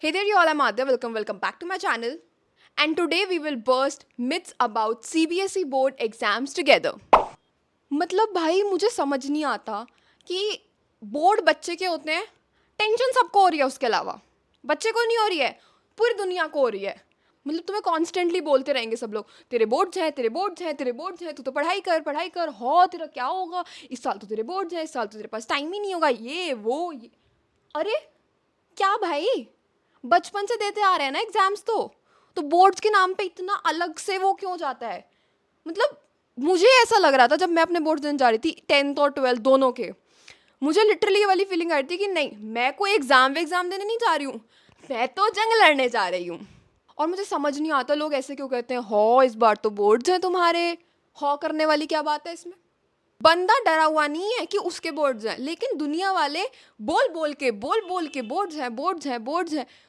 Hey there, you all. I'm Adya. Welcome back to my channel. And today we will burst myths about CBSE board exams together. मतलब भाई मुझे समझ नहीं आता कि board बच्चे के होते हैं, टेंशन सबको हो रही है, उसके अलावा बच्चे को नहीं हो रही है, पूरी दुनिया को हो रही है. मतलब तुम्हें कॉन्स्टेंटली बोलते रहेंगे सब लोग, तेरे बोर्ड्स हैं, तेरे बोर्ड्स हैं, तेरे बोर्ड्स हैं, तू तो पढ़ाई कर, हो तेरा क्या होगा, इस साल तो तेरे बोर्ड्स हैं, इस साल तो तेरे पास टाइम ही नहीं होगा, ये वो ये. अरे क्या भाई, बचपन से देते आ रहे हैं ना एग्जाम्स. तो बोर्ड्स के नाम पे इतना अलग से वो क्यों जाता है. मतलब मुझे ऐसा लग रहा था जब मैं अपने बोर्ड्स देने जा रही थी, 10th और 12th दोनों के, मुझे लिटरली ये वाली फीलिंग आ रही थी कि नहीं, मैं कोई एग्जाम देने नहीं जा रही हूँ, मैं तो जंग लड़ने जा रही हूँ. और मुझे समझ नहीं आता लोग ऐसे क्यों कहते हैं, हो इस बार तो बोर्ड्स हैं तुम्हारे, हो करने वाली क्या बात है इसमें. बंदा डरा हुआ नहीं है कि उसके बोर्ड्स हैं, लेकिन दुनिया वाले बोल बोल के बोर्ड्स हैं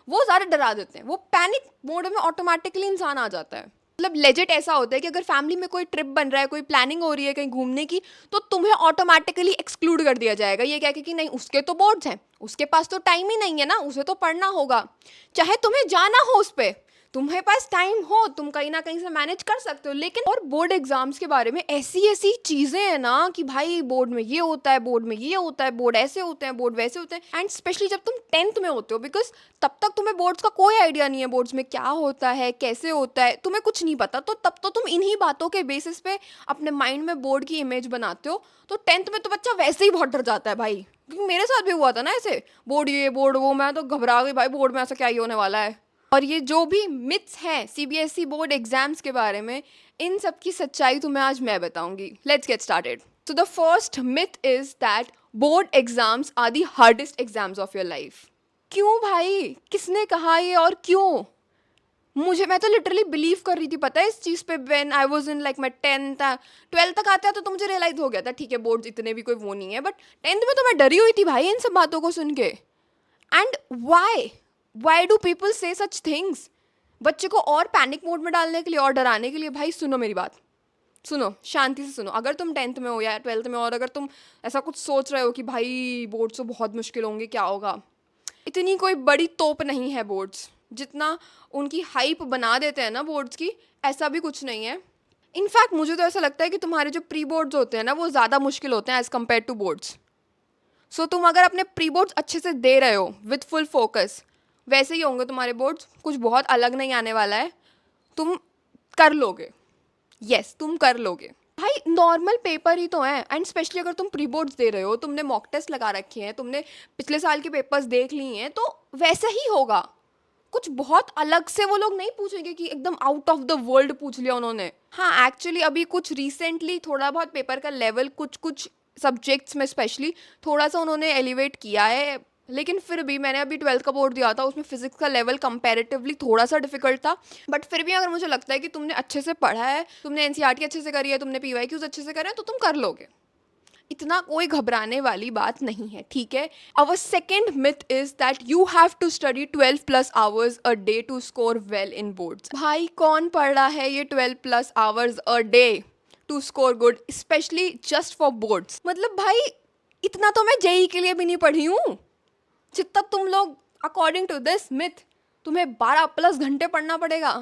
वो ज़्यादा डरा देते हैं. वो पैनिक मोड में ऑटोमेटिकली इंसान आ जाता है. मतलब लेजिट ऐसा होता है कि अगर फैमिली में कोई ट्रिप बन रहा है, कोई प्लानिंग हो रही है कहीं घूमने की, तो तुम्हें ऑटोमेटिकली एक्सक्लूड कर दिया जाएगा ये कह के कि नहीं, उसके तो बोर्ड्स हैं, उसके पास तो टाइम ही नहीं है ना, उसे तो पढ़ना होगा. चाहे तुम्हें जाना हो उस पर, तुम्हारे पास टाइम हो, तुम कहीं ना कहीं से मैनेज कर सकते हो. लेकिन और बोर्ड एग्जाम्स के बारे में ऐसी ऐसी चीज़ें हैं ना कि भाई बोर्ड में ये होता है, बोर्ड में ये होता है, बोर्ड ऐसे होते हैं, बोर्ड वैसे होते हैं. एंड स्पेशली जब तुम 10th में होते हो, बिकॉज तब तक तुम्हें बोर्ड्स का कोई आइडिया नहीं है, बोर्ड्स में क्या होता है, कैसे होता है, तुम्हें कुछ नहीं पता. तो तब तो तुम इन्हीं बातों के बेसिस पे अपने माइंड में बोर्ड की इमेज बनाते हो. तो 10th में तो बच्चा वैसे ही बहुत डर जाता है भाई, क्योंकि मेरे साथ भी हुआ था ना ऐसे, बोर्ड ये बोर्ड वो, मैं तो घबरा गई भाई, बोर्ड में ऐसा क्या ही होने वाला है. और ये जो भी मिथ्स हैं सीबीएसई बोर्ड एग्जाम्स के बारे में, इन सब की सच्चाई तुम्हें आज मैं बताऊंगी. Let's get started. So the first myth is that board exams are the hardest exams of your life. क्यों भाई, किसने कहा ये और क्यों. मैं तो लिटरली बिलीव कर रही थी, पता है, इस चीज़ पे when I was in like मैं 10th 12th तक आते तो मुझे रियलाइज हो गया था, ठीक है बोर्ड्स इतने भी कोई वो नहीं है, बट 10th में तो मैं डरी हुई थी भाई इन सब बातों को सुन के. एंड वाई डू पीपल से सच थिंग्स, बच्चे को और पैनिक मोड में डालने के लिए और डराने के लिए. भाई सुनो मेरी बात, सुनो शांति से सुनो. अगर तुम 10th में हो या 12th में, और अगर तुम ऐसा कुछ सोच रहे हो कि भाई बोर्ड्स तो बहुत मुश्किल होंगे, क्या होगा, इतनी कोई बड़ी तोप नहीं है बोर्ड्स. जितना उनकी हाइप बना देते हैं ना बोर्ड्स की, ऐसा भी कुछ नहीं है. इनफैक्ट मुझे तो ऐसा लगता है कि तुम्हारे जो प्री बोर्ड्स होते हैं ना, वो ज़्यादा मुश्किल होते हैं एज़ कम्पेयर टू बोर्ड्स. सो तुम अगर अपने प्री बोर्ड्स अच्छे से दे रहे हो विथ फुल फोकस, वैसे ही होंगे तुम्हारे बोर्ड्स, कुछ बहुत अलग नहीं आने वाला है, तुम कर लोगे. यस तुम कर लोगे भाई, नॉर्मल पेपर ही तो है. एंड स्पेशली अगर तुम प्री बोर्ड्स दे रहे हो, तुमने मॉक टेस्ट लगा रखे हैं, तुमने पिछले साल के पेपर्स देख लिए हैं, तो वैसे ही होगा. कुछ बहुत अलग से वो लोग नहीं पूछेंगे कि एकदम आउट ऑफ द वर्ल्ड पूछ लिया उन्होंने. हाँ एक्चुअली अभी कुछ रिसेंटली थोड़ा बहुत पेपर का लेवल कुछ कुछ सब्जेक्ट्स में स्पेशली थोड़ा सा उन्होंने एलिवेट किया है. लेकिन फिर भी मैंने अभी 12th का बोर्ड दिया था, उसमें फिजिक्स का लेवल कंपैरेटिवली थोड़ा सा डिफिकल्ट था. बट फिर भी अगर मुझे लगता है कि तुमने अच्छे से पढ़ा है, तुमने एनसीईआरटी अच्छे से करी है, तुमने पीवाईक्यूज अच्छे से करे हैं, तो तुम कर लोगे. इतना कोई घबराने वाली बात नहीं है, ठीक है. Our second myth is that you have to study 12+ hours a day to score well in boards. भाई कौन पढ़ रहा है ये 12+ hours a day to score good, specially just for boards. मतलब भाई इतना तो मैं जेई के लिए भी नहीं पढ़ी हूँ जितना तुम लोग. अकॉर्डिंग टू दिस मिथ तुम्हें 12+ घंटे पढ़ना पड़ेगा.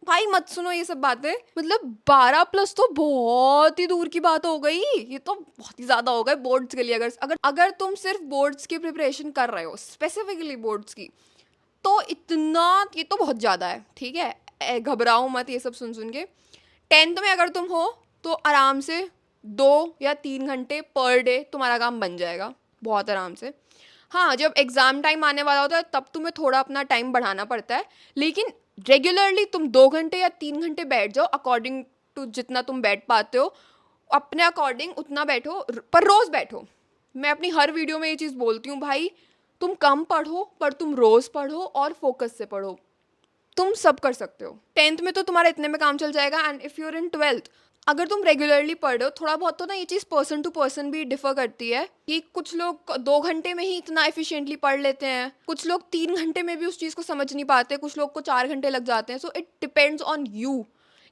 भाई मत सुनो ये सब बातें. मतलब 12+ तो बहुत ही दूर की बात हो गई, ये तो बहुत ही ज़्यादा हो गए बोर्ड्स के लिए. अगर अगर अगर तुम सिर्फ बोर्ड्स की प्रिपरेशन कर रहे हो, स्पेसिफिकली बोर्ड्स की, तो इतना ये तो बहुत ज़्यादा है, ठीक है. घबराओ मत ये सब सुन के. 10th में अगर तुम हो तो आराम से 2 या 3 घंटे पर डे तुम्हारा काम बन जाएगा, बहुत आराम से. हाँ जब एग्ज़ाम टाइम आने वाला होता है तब तुम्हें थोड़ा अपना टाइम बढ़ाना पड़ता है, लेकिन रेगुलरली तुम 2 घंटे या 3 घंटे बैठ जाओ, अकॉर्डिंग टू जितना तुम बैठ पाते हो, अपने अकॉर्डिंग उतना बैठो, पर रोज़ बैठो. मैं अपनी हर वीडियो में ये चीज़ बोलती हूँ भाई, तुम कम पढ़ो पर तुम रोज़ पढ़ो और फोकस से पढ़ो, तुम सब कर सकते हो. 10th में तो तुम्हारा इतने में काम चल जाएगा. And if you're in 12th, अगर तुम रेगुलरली पढ़ रहे हो, थोड़ा बहुत तो ना ये चीज़ पर्सन टू पर्सन भी डिफर करती है कि कुछ लोग 2 घंटे में ही इतना एफिशिएंटली पढ़ लेते हैं, कुछ लोग 3 घंटे में भी उस चीज़ को समझ नहीं पाते, कुछ लोग को 4 घंटे लग जाते हैं. So it depends on you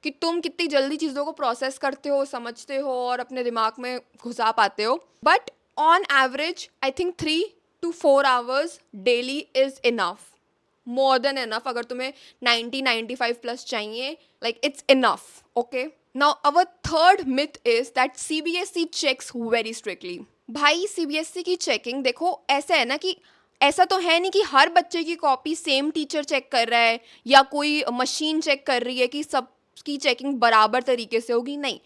कि तुम कितनी जल्दी चीज़ों को प्रोसेस करते हो, समझते हो और अपने दिमाग में घुसा पाते हो. But on average I think 3 to 4 hours daily is enough, more than enough. अगर तुम्हें 90-95 plus चाहिए, like it's enough. Okay, now our third myth is that CBSE checks very strictly. भाई CBSE की चेकिंग देखो, ऐसा है ना कि ऐसा तो है नहीं कि हर बच्चे की कॉपी सेम टीचर चेक कर रहा है या कोई मशीन चेक कर रही है कि सबकी चेकिंग बराबर तरीके से होगी. नहीं,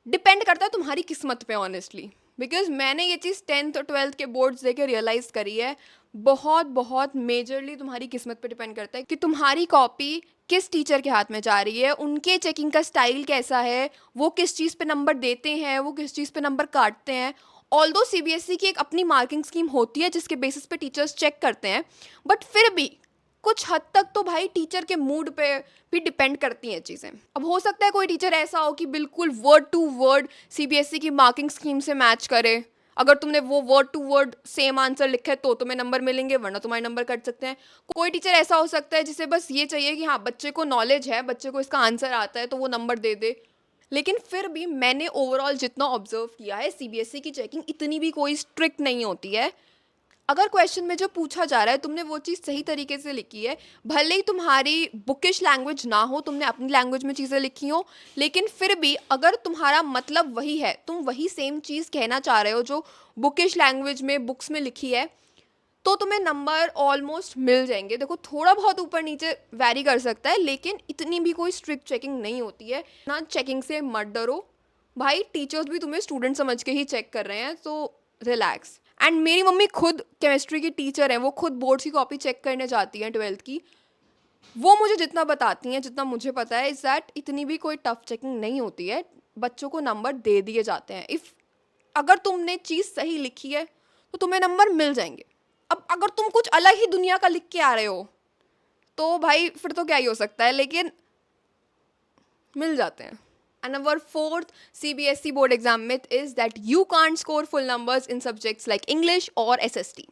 डिपेंड करता है तुम्हारी किस्मत पे ऑनेस्टली. बिकॉज मैंने ये चीज़ 10th और 12th के बोर्ड्स देके रियलाइज़ करी है. बहुत बहुत मेजरली तुम्हारी किस्मत पे डिपेंड करता है कि तुम्हारी कॉपी किस टीचर के हाथ में जा रही है, उनके चेकिंग का स्टाइल कैसा है, वो किस चीज़ पे नंबर देते हैं, वो किस चीज़ पे नंबर काटते हैं. ऑल्दो CBSE की एक अपनी मार्किंग स्कीम होती है जिसके बेसिस पे टीचर्स चेक करते हैं, बट फिर भी कुछ हद तक तो भाई टीचर के मूड पे भी डिपेंड करती हैं चीज़ें. अब हो सकता है कोई टीचर ऐसा हो कि बिल्कुल वर्ड टू वर्ड CBSE की मार्किंग स्कीम से मैच करे. अगर तुमने वो word to word same answer लिखा है तो तुम्हें नंबर मिलेंगे, वरना तुम्हारे नंबर कट सकते हैं. कोई टीचर ऐसा हो सकता है जिसे बस ये चाहिए कि हाँ बच्चे को नॉलेज है, बच्चे को इसका आंसर आता है तो वो नंबर दे दे. लेकिन फिर भी मैंने ओवरऑल जितना ऑब्जर्व किया है, CBSE की चेकिंग इतनी भी कोई स्ट्रिक्ट नहीं होती है. अगर क्वेश्चन में जो पूछा जा रहा है तुमने वो चीज़ सही तरीके से लिखी है, भले ही तुम्हारी बुकिश लैंग्वेज ना हो, तुमने अपनी लैंग्वेज में चीज़ें लिखी हो, लेकिन फिर भी अगर तुम्हारा मतलब वही है, तुम वही सेम चीज़ कहना चाह रहे हो जो बुकिश लैंग्वेज में बुक्स में लिखी है, तो तुम्हें नंबर ऑलमोस्ट मिल जाएंगे. देखो थोड़ा बहुत ऊपर नीचे वैरी कर सकता है, लेकिन इतनी भी कोई स्ट्रिक्ट चेकिंग नहीं होती है ना. चेकिंग से मत डरो भाई, टीचर्स भी तुम्हें स्टूडेंट समझ के ही चेक कर रहे हैं, तो रिलैक्स. एंड मेरी मम्मी खुद केमिस्ट्री की टीचर हैं, वो खुद बोर्ड्स की कॉपी चेक करने जाती हैं 12th की. वो मुझे जितना बताती हैं, जितना मुझे पता है, इज़ दैट इतनी भी कोई टफ चेकिंग नहीं होती है, बच्चों को नंबर दे दिए जाते हैं. इफ़ अगर तुमने चीज़ सही लिखी है तो तुम्हें नंबर मिल जाएंगे. अब अगर तुम कुछ अलग ही दुनिया का लिख के आ रहे हो तो भाई फिर तो क्या ही हो सकता है, लेकिन मिल जाते हैं. And our fourth CBSE board exam myth is that you can't score full numbers in subjects like English or SST.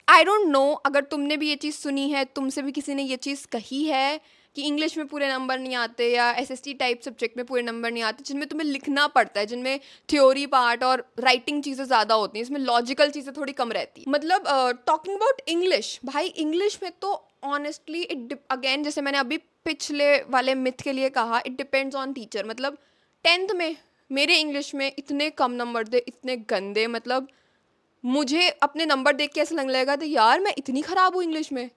I don't know अगर तुमने भी ये चीज़ सुनी है, तुमसे भी किसी ने ये चीज़ कही है कि इंग्लिश में पूरे नंबर नहीं आते या SST टाइप सब्जेक्ट में पूरे नंबर नहीं आते, जिनमें तुम्हें लिखना पड़ता है, जिनमें थ्योरी पार्ट और राइटिंग चीज़ें ज़्यादा होती हैं, इसमें लॉजिकल चीज़ें थोड़ी कम रहती हैं. मतलब टॉकिंग अबाउट इंग्लिश, भाई इंग्लिश में तो ऑनेस्टली इट अगेन, जैसे मैंने अभी पिछले वाले मिथ के लिए कहा, इट डिपेंड्स ऑन टीचर. मतलब 10th में मेरे इंग्लिश में इतने कम नंबर थे, इतने गंदे, मतलब मुझे अपने नंबर देख के ऐसा लगने लगा था यार मैं इतनी ख़राब हूँ इंग्लिश में,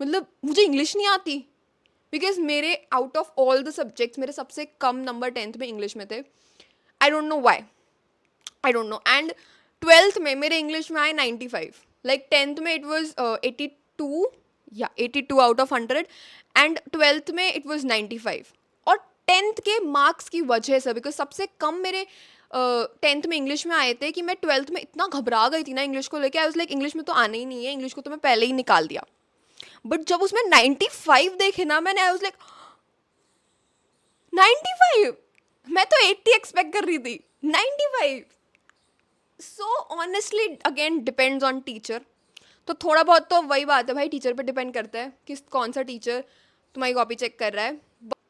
मतलब मुझे इंग्लिश नहीं आती. बिकॉज मेरे out of all the subjects मेरे सबसे कम नंबर 10th में इंग्लिश में थे. I don't know why, I don't know. And 12th में मेरे इंग्लिश में आए 95. लाइक 10th में इट वॉज 82 या 82 आउट ऑफ 100 एंड 12th में इट वॉज 95. और 10th के मार्क्स की वजह से, बिकॉज सबसे कम मेरे 10th में इंग्लिश में आए थे कि मैं 12th में इतना घबरा गई थी ना इंग्लिश को लेके. आई वाज लाइक इंग्लिश में तो आना ही नहीं है, इंग्लिश को तो मैं पहले ही निकाल दिया. बट जब उसमें 95 देखे ना मैंने, आई वाज लाइक 95, मैं तो 80 एक्सपेक्ट कर रही थी, 95. So honestly again depends on teacher. तो थोड़ा बहुत तो वही बात है भाई, टीचर पे डिपेंड करता है कि कौन सा टीचर तुम्हारी कॉपी चेक कर रहा है.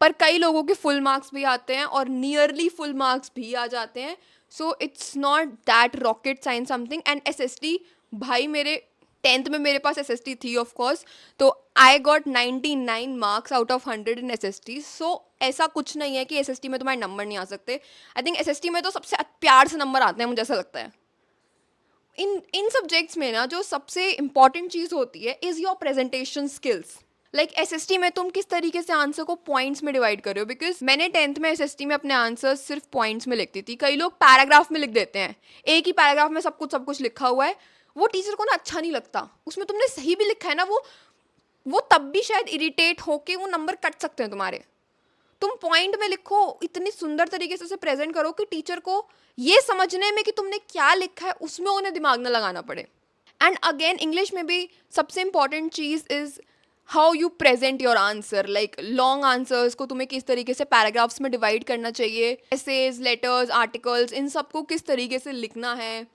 पर कई लोगों के फुल मार्क्स भी आते हैं और नियरली फुल मार्क्स भी आ जाते हैं. So it's not that rocket science something. And SST, भाई मेरे 10th में मेरे पास SST थी ऑफ कोर्स, तो I got 99 marks out of 100 in SST. सो ऐसा कुछ नहीं है कि SST में तुम्हारे नंबर नहीं आ सकते. आई थिंक SST में तो सबसे प्यार से नंबर आते हैं, मुझे ऐसा लगता है. इन सब्जेक्ट्स में ना जो सबसे इंपॉर्टेंट चीज़ होती है is your presentation skills. Like SST में तुम किस तरीके से आंसर को पॉइंट्स में डिवाइड कर रहे हो. बिकॉज मैंने 10th में SST में अपने आंसर सिर्फ पॉइंट्स में लिखती थी. कई लोग पैराग्राफ में लिख देते हैं, एक ही पैराग्राफ में सब कुछ लिखा हुआ है. वो टीचर को ना अच्छा नहीं लगता. उसमें तुमने सही भी लिखा है ना, वो तब भी शायद इरिटेट होके वो नंबर कट सकते हैं तुम्हारे. तुम पॉइंट में लिखो, इतनी सुंदर तरीके से उसे प्रेजेंट करो कि टीचर को ये समझने में कि तुमने क्या लिखा है उसमें उन्हें दिमाग ना लगाना पड़े. एंड अगेन इंग्लिश में भी सबसे important cheese is how you present your answer. Like long answers को तुम्हें किस तरीके से पैराग्राफ्स में डिवाइड करना चाहिए, एसेज, लेटर्स, आर्टिकल्स, इन सबको किस तरीके से लिखना है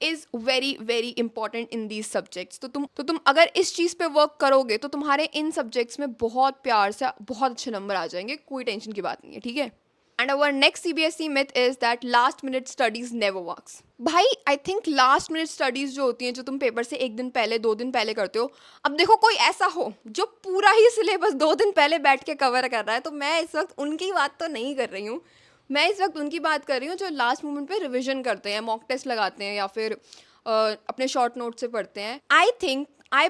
is very very important in these subjects. तो तुम अगर इस चीज़ पे वर्क करोगे तो तुम्हारे इन सब्जेक्ट्स में बहुत प्यार से बहुत अच्छे नंबर आ जाएंगे. कोई टेंशन की बात नहीं है, ठीक है. And our next CBSE myth is that last minute studies never works. भाई I think last minute studies जो होती हैं, जो तुम पेपर से एक दिन पहले 2 दिन पहले करते हो, अब देखो कोई ऐसा हो जो पूरा ही सिलेबस 2 दिन पहले बैठ के कवर कर रहा है, तो मैं इस वक्त उनकी बात तो नहीं कर रही हूँ. मैं इस वक्त उनकी बात कर रही हूँ जो लास्ट मोमेंट पे रिविजन करते हैं, मॉक टेस्ट लगाते हैं या फिर अपने शॉर्ट नोट से पढ़ते हैं. आई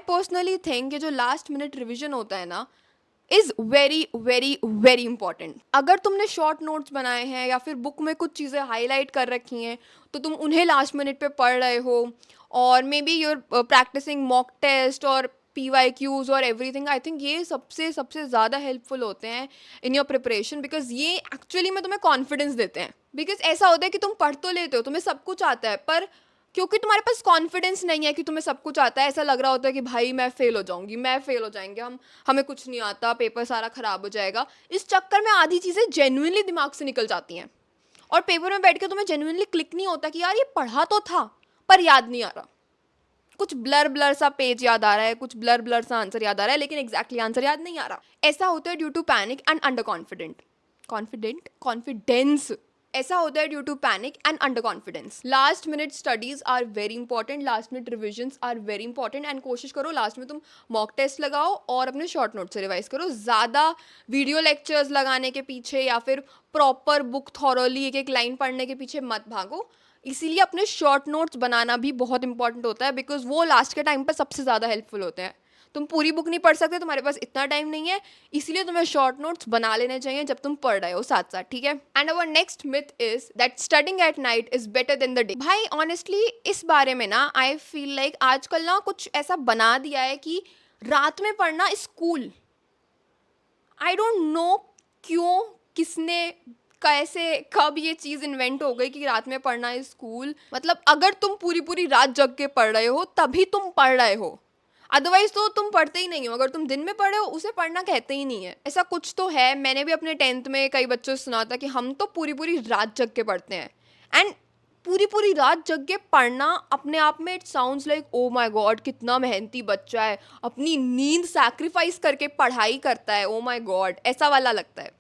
पर्सनली थिंक कि जो लास्ट मिनट रिविजन होता है ना, is very very very important. अगर तुमने शॉर्ट नोट्स बनाए हैं या फिर बुक में कुछ चीज़ें हाईलाइट कर रखी हैं, तो तुम उन्हें लास्ट मिनट पे पढ़ रहे हो, और maybe your practising mock test और PYQs और एवरीथिंग. आई थिंक ये सबसे सबसे ज़्यादा हेल्पफुल होते हैं इन योर प्रिपरेशन, बिकॉज ये एक्चुअली में तुम्हें कॉन्फिडेंस देते हैं. बिकॉज ऐसा होता है कि तुम पढ़ तो लेते हो, तुम्हें सब कुछ आता है, पर क्योंकि तुम्हारे पास कॉन्फिडेंस नहीं है कि तुम्हें सब कुछ आता है, ऐसा लग रहा होता है कि भाई मैं फेल हो जाऊंगी, मैं फेल हो जाएंगे, हमें कुछ नहीं आता, पेपर सारा खराब हो जाएगा. इस चक्कर में आधी चीज़ें जेन्युइनली दिमाग से निकल जाती हैं, और पेपर में बैठ के तुम्हें जेन्युइनली क्लिक नहीं होता कि यार ये पढ़ा तो था पर याद नहीं आ रहा. कुछ ब्लर ब्लर सा पेज याद आ रहा है, कुछ ब्लर ब्लर सा आंसर याद आ रहा है, लेकिन एग्जैक्टली आंसर याद नहीं आ रहा. ऐसा होता है due to panic and under confidence. ऐसा होता है due to panic and under confidence. Last minute studies are very important, last minute revisions are very important, and कोशिश करो लास्ट में तुम मॉक टेस्ट लगाओ और अपने शॉर्ट नोट से रिवाइज करो. ज़्यादा वीडियो लेक्चर्स लगाने के पीछे या फिर प्रॉपर बुक थॉरोली एक एक लाइन पढ़ने के पीछे मत भागो. इसीलिए अपने शॉर्ट नोट्स बनाना भी बहुत इंपॉर्टेंट होता है, बिकॉज वो लास्ट के टाइम पर सबसे ज़्यादा हेल्पफुल होते हैं. तुम पूरी बुक नहीं पढ़ सकते, तुम्हारे पास इतना टाइम नहीं है, इसीलिए तुम्हें शॉर्ट नोट्स बना लेने चाहिए जब तुम पढ़ रहे हो साथ साथ, ठीक है. And our next myth is that studying at night is better than the day. भाई ऑनेस्टली इस बारे में ना आई फील लाइक आजकल ना कुछ ऐसा बना दिया है कि रात में पढ़ना is cool. I don't know क्यों, किसने, कैसे, कब ये चीज़ इन्वेंट हो गई कि रात में पढ़ना इज कूल. मतलब अगर तुम पूरी पूरी रात जग के पढ़ रहे हो तभी तुम पढ़ रहे हो, अदरवाइज तो तुम पढ़ते ही नहीं हो. अगर तुम दिन में पढ़े हो उसे पढ़ना कहते ही नहीं है. ऐसा कुछ तो है. मैंने भी अपने 10th में कई बच्चों से सुना था कि हम तो पूरी पूरी रात जग के पढ़ते हैं. एंड पूरी पूरी रात जग के पढ़ना अपने आप में it sounds like oh my God कितना मेहनती बच्चा है, अपनी नींद सैक्रिफाइस करके पढ़ाई करता है, ओ माई गॉड ऐसा वाला लगता है.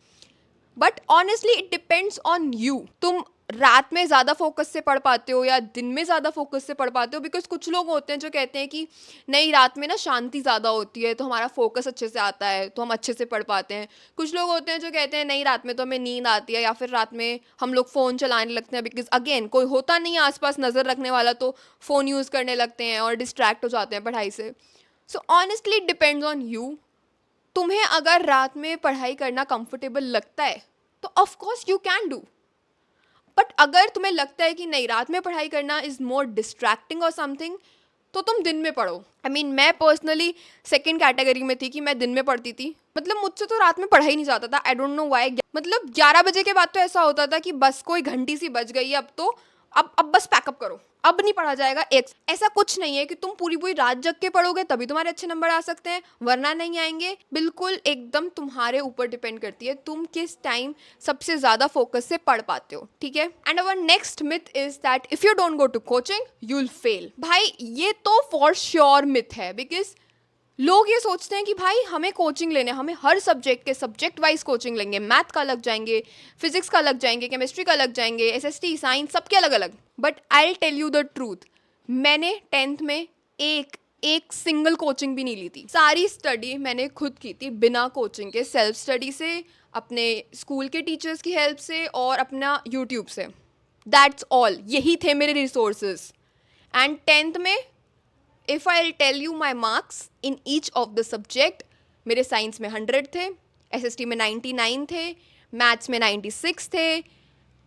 But honestly it depends on you. तुम रात में ज़्यादा फोकस से पढ़ पाते हो या दिन में ज़्यादा फोकस से पढ़ पाते हो. बिकॉज कुछ लोग होते हैं जो कहते हैं कि नहीं रात में ना शांति ज़्यादा होती है तो हमारा फोकस अच्छे से आता है, तो हम अच्छे से पढ़ पाते हैं. कुछ लोग होते हैं जो कहते हैं नहीं रात में तो हमें नींद आती है, या फिर रात में हम लोग फ़ोन चलाने लगते हैं, बिकॉज अगेन कोई होता नहीं है आसपास नज़र रखने वाला, तो फ़ोन यूज़ करने लगते हैं और डिस्ट्रैक्ट हो जाते हैं पढ़ाई से. So honestly it depends on you. तुम्हें अगर रात में पढ़ाई करना कंफर्टेबल लगता है तो of course you can do. But अगर तुम्हें लगता है कि नहीं रात में पढ़ाई करना इज़ मोर डिस्ट्रैक्टिंग और समथिंग, तो तुम दिन में पढ़ो. आई मीन मैं पर्सनली सेकंड कैटेगरी में थी कि मैं दिन में पढ़ती थी. मतलब मुझसे तो रात में पढ़ा ही नहीं जाता था. I don't know why. मतलब 11 बजे के बाद तो ऐसा होता था कि बस कोई घंटी सी बज गई है, अब तो अब बस पैकअप करो, अब नहीं पढ़ा जाएगा. ऐसा कुछ नहीं है कि तुम पूरी पूरी रात जग के पढ़ोगे तभी तुम्हारे अच्छे नंबर आ सकते हैं, वरना नहीं आएंगे. बिल्कुल एकदम तुम्हारे ऊपर डिपेंड करती है तुम किस टाइम सबसे ज़्यादा फोकस से पढ़ पाते हो, ठीक है. And our next myth is that if you don't go to coaching you will fail. भाई ये तो फॉर श्योर मिथ है. बिकॉज लोग ये सोचते हैं कि भाई हमें कोचिंग लेने, हमें हर सब्जेक्ट के सब्जेक्ट वाइज कोचिंग लेंगे, मैथ का अलग जाएंगे, फिजिक्स का अलग जाएंगे, केमिस्ट्री का अलग जाएंगे, SST साइंस सबके अलग अलग. But I tell you the truth, मैंने 10th में एक सिंगल कोचिंग भी नहीं ली थी. सारी स्टडी मैंने खुद की थी बिना कोचिंग के, सेल्फ स्टडी से, अपने स्कूल के टीचर्स की हेल्प से और अपना यूट्यूब से. That's all. यही थे मेरे रिसोर्सेज. एंड 10th में if I tell you my marks in each of the subject, मेरे साइंस में 100 थे, SST में 99 थे, मैथ्स में 96 थे.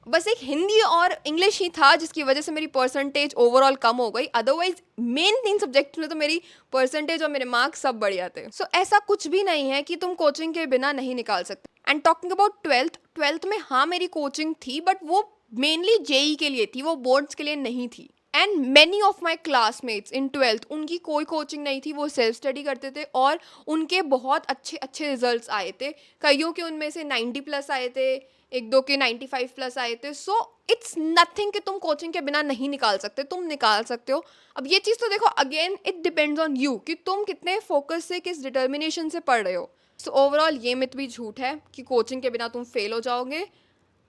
बस एक हिंदी और इंग्लिश ही था जिसकी वजह से मेरी परसेंटेज ओवरऑल कम हो गई. अदरवाइज मेन 3 सब्जेक्ट में तो मेरी परसेंटेज और मेरे मार्क्स सब बढ़िया थे. सो ऐसा कुछ भी नहीं है कि तुम कोचिंग के बिना नहीं निकाल सकते. एंड टॉकिंग अबाउट ट्वेल्थ में हाँ मेरी कोचिंग थी, बट वो मेनली JEE के लिए थी, वो बोर्ड्स के लिए नहीं थी. And many of my classmates in 12th उनकी कोई कोचिंग नहीं थी, वो सेल्फ स्टडी करते थे और उनके बहुत अच्छे अच्छे रिजल्ट्स आए थे. कईयों के उनमें से 90+ आए थे, एक दो के 95+ आए थे. सो इट्स नथिंग कि तुम कोचिंग के बिना नहीं निकाल सकते, तुम निकाल सकते हो. अब ये चीज़ तो देखो again it depends on you कि तुम कितने फोकस से, किस डिटर्मिनेशन से पढ़ रहे हो. सो ओवरऑल ये मिथ भी झूठ है कि कोचिंग के बिना तुम फेल हो जाओगे.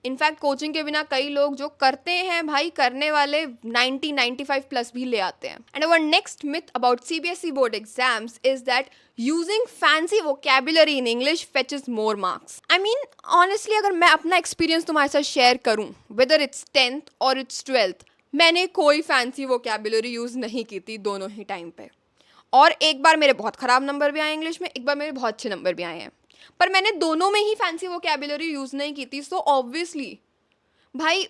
इनफैक्ट कोचिंग के बिना कई लोग जो करते हैं भाई, करने वाले 90-95 प्लस भी ले आते हैं. And our next myth about CBSE board exams is that using fancy vocabulary in English फेचेस more marks. I mean honestly अगर मैं अपना एक्सपीरियंस तुम्हारे साथ शेयर करूं, वेदर इट्स 10th और इट्स 12th, मैंने कोई फैंसी वोकेबुलरी यूज़ नहीं की थी दोनों ही टाइम पे. और एक बार मेरे बहुत ख़राब नंबर भी आए इंग्लिश में, एक बार मेरे बहुत अच्छे नंबर भी आए हैं, पर मैंने दोनों में ही फैंसी वोकेबुलरी यूज़ नहीं की थी. सो ऑब्वियसली भाई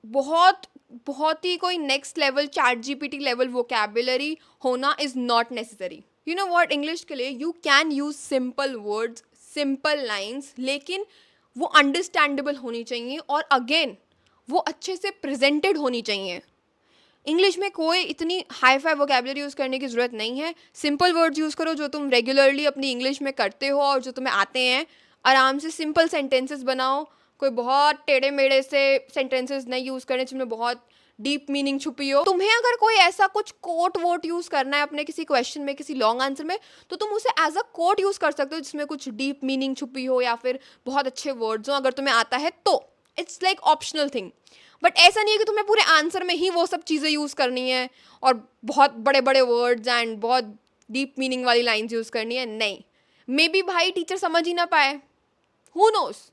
बहुत बहुत ही कोई next level ChatGPT level vocabulary होना is not necessary. You know what, English के लिए you can use simple words, simple lines, लेकिन वो अंडरस्टैंडेबल होनी चाहिए और अगेन वो अच्छे से प्रेजेंटेड होनी चाहिए. इंग्लिश में कोई इतनी हाई फाई वोकेबुलरी यूज़ करने की ज़रूरत नहीं है. सिंपल वर्ड्स यूज़ करो जो तुम रेगुलरली अपनी इंग्लिश में करते हो और जो तुम्हें आते हैं. आराम से सिंपल सेंटेंसेस बनाओ. कोई बहुत टेढ़े मेढ़े से सेंटेंसेस नहीं यूज़ करने जिसमें बहुत डीप मीनिंग छुपी हो. तुम्हें अगर कोई ऐसा कुछ कोट वोट यूज़ करना है अपने किसी क्वेश्चन में, किसी लॉन्ग आंसर में, तो तुम उसे एज अ कोट यूज़ कर सकते हो जिसमें कुछ डीप मीनिंग छुपी हो या फिर बहुत अच्छे वर्ड्स हो. अगर तुम्हें आता है तो it's like optional thing. But ऐसा नहीं है कि तुम्हें पूरे आंसर में ही वो सब चीज़ें यूज़ करनी है और बहुत बड़े बड़े वर्ड्स एंड बहुत डीप मीनिंग वाली लाइन्स यूज़ करनी है. नहीं, मे बी भाई टीचर समझ ही ना पाए, हु नोस.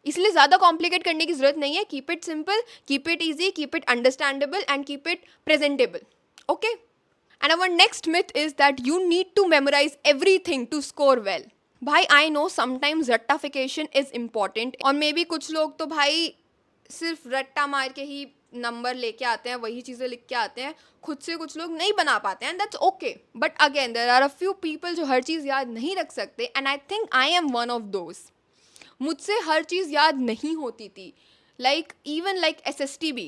इसलिए ज़्यादा कॉम्प्लिकेट करने की ज़रूरत नहीं है. Keep it simple, keep it easy, keep it understandable and keep it presentable. Okay. And our next myth is that you need to memorise everything to score well. भाई I know sometimes रट्टाफिकेशन is important और may be कुछ लोग तो भाई सिर्फ रट्टा मार के ही नंबर लेके आते हैं, वही चीज़ें लिख के आते हैं. खुद से कुछ लोग नहीं बना पाते हैं, that's okay. But again there are a few people जो हर चीज़ याद नहीं रख सकते and I think I am one of those. मुझसे हर चीज़ याद नहीं होती थी. लाइक इवन लाइक SST भी.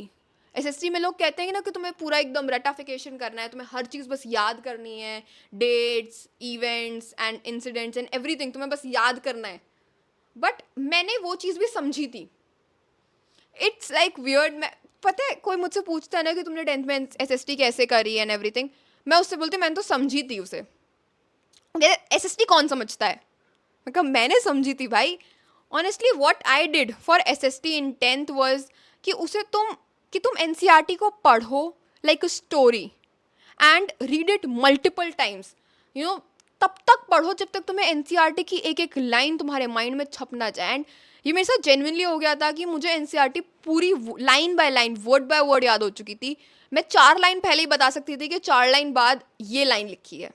SST में लोग कहते हैं ना कि तुम्हें पूरा एकदम रटाफिकेशन करना है, तुम्हें हर चीज़ बस याद करनी है, dates, events and incidents and everything तुम्हें बस याद करना है. बट मैंने वो चीज़ भी समझी थी. It's like weird. मैं पता है कोई मुझसे पूछता है ना कि तुमने 10th में SST कैसे करी एंड एवरीथिंग, मैं उससे बोलती मैंने तो समझी थी उसे. SST कौन समझता है? मैं कहा मैंने समझी थी भाई. Honestly what I did for SST in 10th was कि तुम NCERT को पढ़ो like a story and read it multiple times. You know, तब तक पढ़ो जब तक तुम्हें NCERT की एक एक लाइन तुम्हारे माइंड में छप ना जाए. एंड ये मेरे साथ जेन्युइनली हो गया था कि मुझे NCERT पूरी line by line, word by word याद हो चुकी थी. मैं 4 लाइन पहले ही बता सकती थी कि 4 लाइन बाद ये लाइन लिखी है.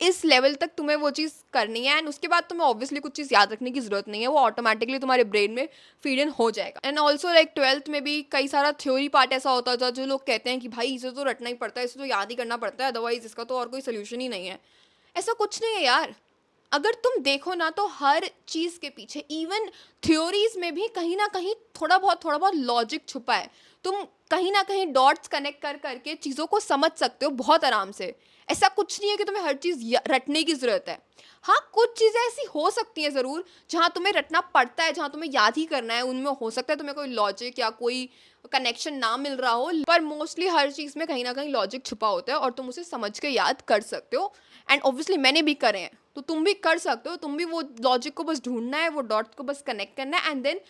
इस लेवल तक तुम्हें वो चीज़ करनी है एंड उसके बाद तुम्हें ऑब्वियसली कुछ चीज़ याद रखने की ज़रूरत नहीं है, वो ऑटोमेटिकली तुम्हारे ब्रेन में फीड इन हो जाएगा. एंड ऑल्सो लाइक 12th में भी कई सारा थ्योरी पार्ट ऐसा होता था जो लोग कहते हैं कि भाई इसे तो रटना ही पड़ता है, इसे तो याद ही करना पड़ता है, अदरवाइज इसका तो और कोई सोल्यूशन ही नहीं है. ऐसा कुछ नहीं है यार. अगर तुम देखो ना तो हर चीज़ के पीछे, इवन थ्योरीज में भी कहीं ना कहीं थोड़ा बहुत लॉजिक छुपा है. तुम कहीं ना कहीं डॉट्स कनेक्ट कर करके चीज़ों को समझ सकते हो बहुत आराम से. ऐसा कुछ नहीं है कि तुम्हें हर चीज़ रटने की ज़रूरत है. हाँ, कुछ चीज़ें ऐसी हो सकती हैं ज़रूर जहाँ तुम्हें रटना पड़ता है, जहाँ तुम्हें याद ही करना है, उनमें हो सकता है तुम्हें कोई लॉजिक या कोई कनेक्शन ना मिल रहा हो, पर मोस्टली हर चीज़ में कहीं ना कहीं लॉजिक छुपा होता है और तुम उसे समझ के याद कर सकते हो. एंड ऑब्वियसली मैंने भी करे हैं तो तुम भी कर सकते हो. तुम भी वो लॉजिक को बस ढूंढना है, वो डॉट को बस कनेक्ट करना है एंड देन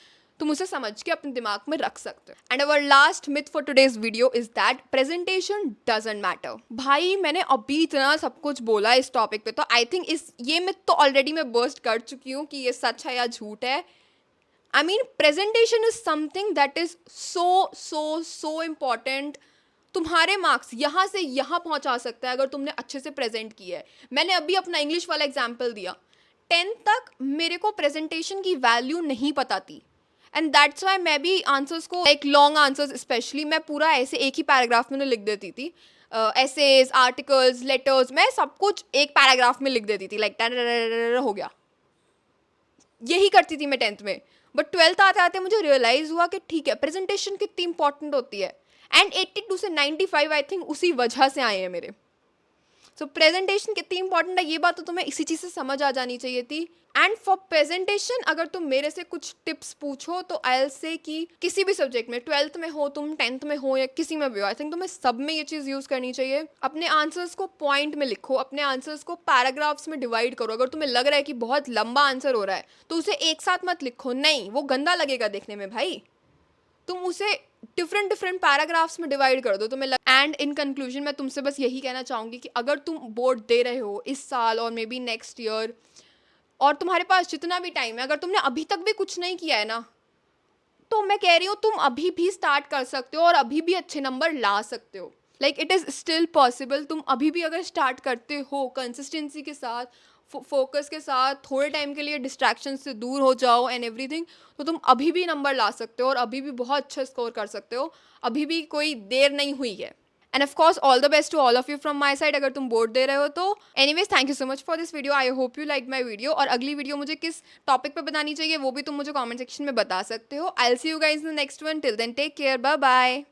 तुम उसे समझ के अपने दिमाग में रख सकते हो. And our last myth for today's video is that presentation doesn't matter. भाई मैंने अभी इतना सब कुछ बोला इस टॉपिक पे, तो आई थिंक ये मिथ तो ऑलरेडी मैं बर्स्ट कर चुकी हूँ कि ये सच है या झूठ है. I mean presentation is something that is so important. तुम्हारे मार्क्स यहाँ से यहाँ पहुँचा सकता है अगर तुमने अच्छे से प्रेजेंट किया है. मैंने अभी अपना इंग्लिश वाला एग्जाम्पल दिया. 10th तक मेरे को प्रेजेंटेशन की वैल्यू नहीं पता थी एंड दैट्स वाई मैं भी आंसर्स को, लाइक लॉन्ग आंसर्स स्पेशली, मैं पूरा ऐसे एक ही पैराग्राफ में लिख देती थी. एसेज, आर्टिकल्स, लेटर्स, मैं सब कुछ एक पैराग्राफ में लिख देती थी. लाइक हो गया, यही करती थी मैं 10th में. बट 12th आते आते मुझे रियलाइज़ हुआ कि ठीक है, प्रेजेंटेशन कितनी इंपॉर्टेंट होती है. एंड 82 से 95 आई थिंक उसी वजह से आए हैं मेरे. सो प्रेजेंटेशन कितनी इंपॉर्टेंट है ये बात तो तुम्हें इसी चीज़ से समझ आ जानी चाहिए थी। एंड फॉर प्रेजेंटेशन अगर तुम मेरे से कुछ टिप्स पूछो तो आई से कि किसी भी सब्जेक्ट में, 12th में हो तुम, 10th में हो या किसी में भी हो, आई थिंक तुम्हें सब में ये चीज़ यूज़ करनी चाहिए। अपने आंसर्स को पॉइंट में लिखो, अपने आंसर्स को पैराग्राफ्स में डिवाइड करो। अगर तुम्हें लग रहा है कि बहुत लंबा आंसर हो रहा है तो उसे एक साथ मत लिखो, नहीं, वो गंदा लगेगा देखने में भाई। तुम उसे डिफरेंट डिफरेंट पैराग्राफ्स में डिवाइड कर दो तुम्हें। एंड इन कंक्लूजन मैं तुमसे बस यही कहना चाहूँगी कि अगर तुम बोर्ड दे रहे हो इस साल और मे बी नेक्स्ट ईयर, और तुम्हारे पास जितना भी टाइम है, अगर तुमने अभी तक भी कुछ नहीं किया है ना, तो मैं कह रही हूँ तुम अभी भी स्टार्ट कर सकते हो और अभी भी अच्छे नंबर ला सकते हो। Like it is still possible. तुम अभी भी अगर स्टार्ट करते हो कंसिस्टेंसी के साथ, फोकस के साथ, थोड़े टाइम के लिए डिस्ट्रैक्शन से दूर हो जाओ एंड एवरीथिंग, तो तुम अभी भी नंबर ला सकते हो और अभी भी बहुत अच्छा स्कोर कर सकते हो। अभी भी कोई देर नहीं हुई है। And of course all the best to all of you from my side अगर तुम बोर्ड दे रहे हो तो। Anyways thank you so much for this video. I hope you like my video. और अगली वीडियो मुझे किस टॉपिक पे बतानी चाहिए वो भी तुम मुझे कमेंट सेक्शन में बता सकते हो। I will see you guys in the next one. Till then take care, bye bye.